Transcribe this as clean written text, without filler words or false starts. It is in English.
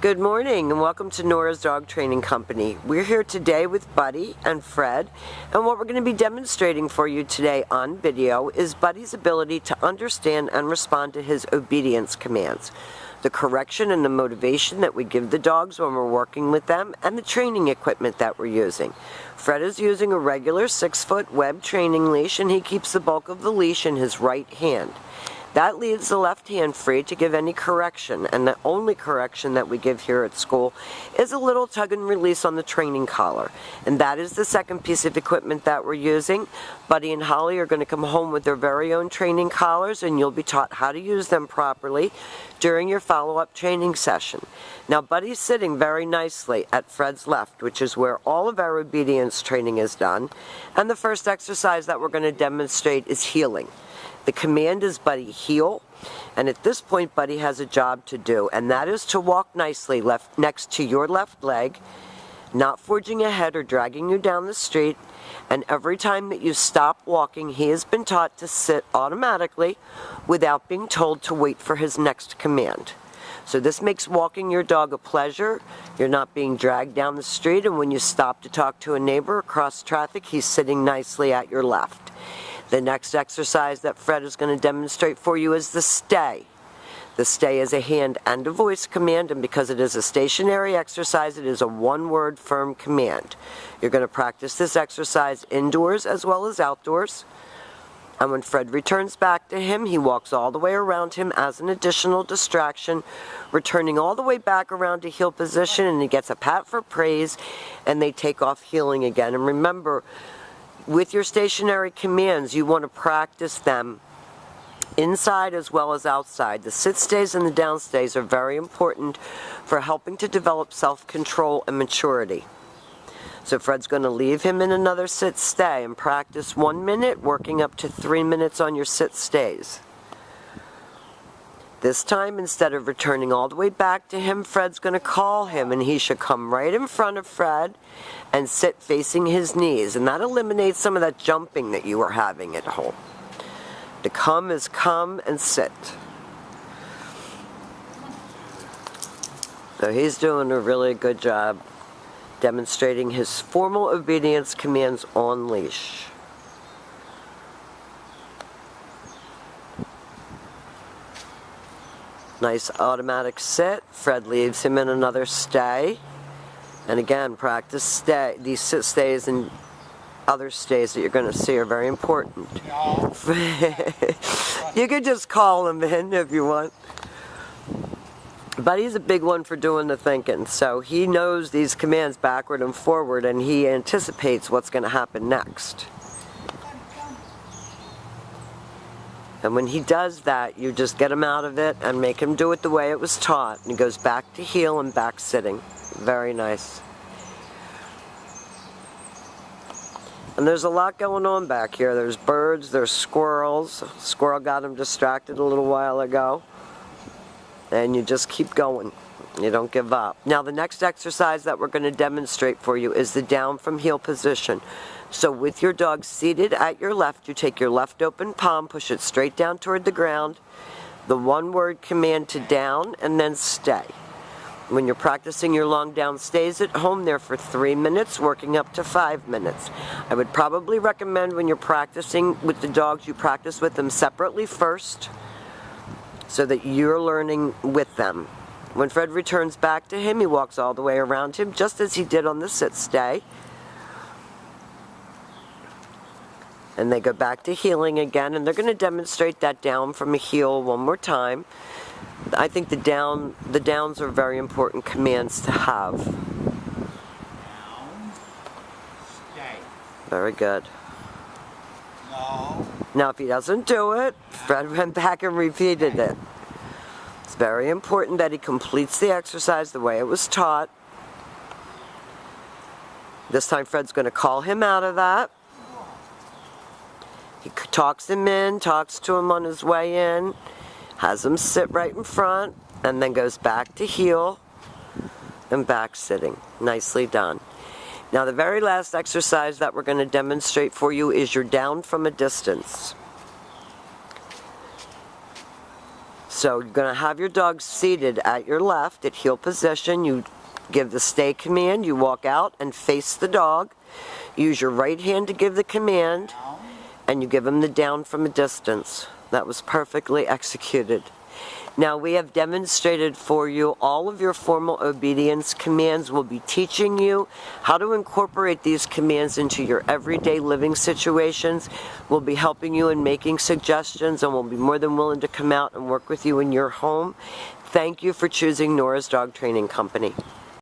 Good morning and welcome to Nora's Dog Training Company. We're here today with Buddy and Fred, and what we're going to be demonstrating for you today on video is Buddy's ability to understand and respond to his obedience commands, the correction and the motivation that we give the dogs when we're working with them, and the training equipment that we're using. Fred is using a regular 6-foot web training leash, and he keeps the bulk of the leash in his right hand. That leaves the left hand free to give any correction, and the only correction that we give here at school is a little tug and release on the training collar. And that is the second piece of equipment that we're using. Buddy and Holly are going to come home with their very own training collars, and you'll be taught how to use them properly during your follow-up training session. Now Buddy's sitting very nicely at Fred's left, which is where all of our obedience training is done. And the first exercise that we're going to demonstrate is heeling. The command is Buddy heel, and at this point Buddy has a job to do, and that is to walk nicely next to your left leg, not forging ahead or dragging you down the street, and every time that you stop walking, he has been taught to sit automatically without being told to wait for his next command. So this makes walking your dog a pleasure. You're not being dragged down the street, and when you stop to talk to a neighbor across traffic, he's sitting nicely at your left. The next exercise that Fred is going to demonstrate for you is the stay. The stay is a hand and a voice command, and because it is a stationary exercise, it is a one-word firm command. You're going to practice this exercise indoors as well as outdoors. And when Fred returns back to him, he walks all the way around him as an additional distraction, returning all the way back around to heel position, and he gets a pat for praise, and they take off heeling again. And remember, with your stationary commands, you want to practice them inside as well as outside. The sit stays and the down stays are very important for helping to develop self-control and maturity. So Fred's going to leave him in another sit stay and practice 1 minute, working up to 3 minutes on your sit stays. This time, instead of returning all the way back to him, Fred's going to call him, and he should come right in front of Fred and sit facing his knees, and that eliminates some of that jumping that you were having at home. To come is come and sit. So he's doing a really good job demonstrating his formal obedience commands on leash. Nice automatic sit. Fred leaves him in another stay. And again, practice stay. These sit stays and other stays that you're going to see are very important. You could just call him in if you want. Buddy's a big one for doing the thinking, so he knows these commands backward and forward, and he anticipates what's going to happen next. And when he does that, you just get him out of it and make him do it the way it was taught. And he goes back to heel and back sitting. Very nice. And there's a lot going on back here. There's birds, there's squirrels. Squirrel got him distracted a little while ago. And you just keep going. You don't give up. Now the next exercise that we're going to demonstrate for you is the down from heel position. So with your dog seated at your left, you take your left open palm, push it straight down toward the ground, the one-word command to down, and then stay. When you're practicing your long down stays at home, they're for 3 minutes, working up to 5 minutes. I would probably recommend when you're practicing with the dogs, you practice with them separately first, so that you're learning with them. When Fred returns back to him, he walks all the way around him, just as he did on the sit stay. And they go back to heeling again, and they're going to demonstrate that down from a heel one more time. I think the downs are very important commands to have. Down, stay. Very good. No. Now if he doesn't do it, Fred went back and repeated it. It's very important that he completes the exercise the way it was taught. This time Fred's going to call him out of that. He talks him in, talks to him on his way in, has him sit right in front, and then goes back to heel and back sitting. Nicely done. Now the very last exercise that we're going to demonstrate for you is your down from a distance. So you're going to have your dog seated at your left at heel position. You give the stay command. You walk out and face the dog. Use your right hand to give the command, and you give him the down from a distance. That was perfectly executed. Now we have demonstrated for you all of your formal obedience commands. We'll be teaching you how to incorporate these commands into your everyday living situations. We'll be helping you in making suggestions, and we'll be more than willing to come out and work with you in your home. Thank you for choosing Nora's Dog Training Company.